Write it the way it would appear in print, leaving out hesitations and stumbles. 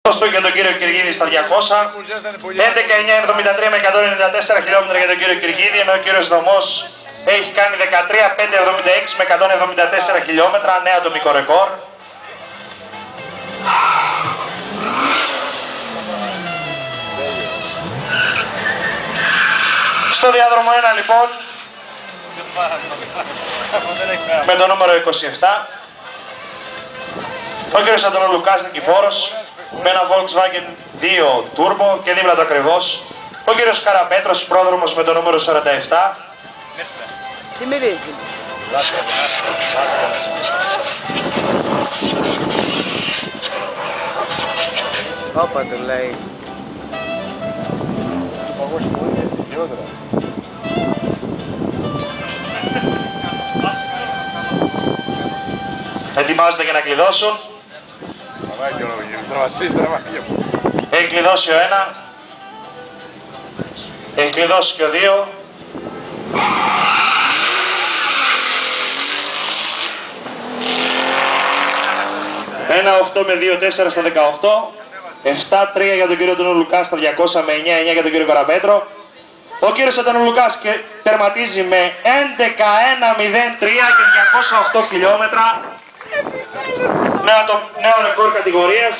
Σωστό για τον κύριο Κυργίδη στα 200. 11.973 με 194 χιλιόμετρα για τον κύριο Κυργίδη, ενώ ο κύριος Δωμός έχει κάνει 13.576 με 174 χιλιόμετρα, νέα ατομικό ρεκόρ. Στο διάδρομο 1 λοιπόν, με το νούμερο 27, ο κύριος Αντωνολουκάς Νικηφόρος, με ένα Volkswagen 2 Turbo και δίπλα το ακριβώς, ο κύριος Καραπέτρος, πρόδρομος με το νούμερο 47. Τι μυρίζει? Όπα του λέει. Ετοιμάζονται για να κλειδώσουν. Έχει κλειδώσει ο 1. Έχει κλειδώσει και ο 2. Ένα 8 με 2-4 στα 18. 7-3 για τον κύριο Αντωνολουκά στα 200 με 9-9 για τον κύριο Καραπέτρο. Ο κύριος Αντωνολουκάς τερματίζει με 11-1-0-3 και 208 χιλιόμετρα. Νέο ρεκόρ κατηγορίας.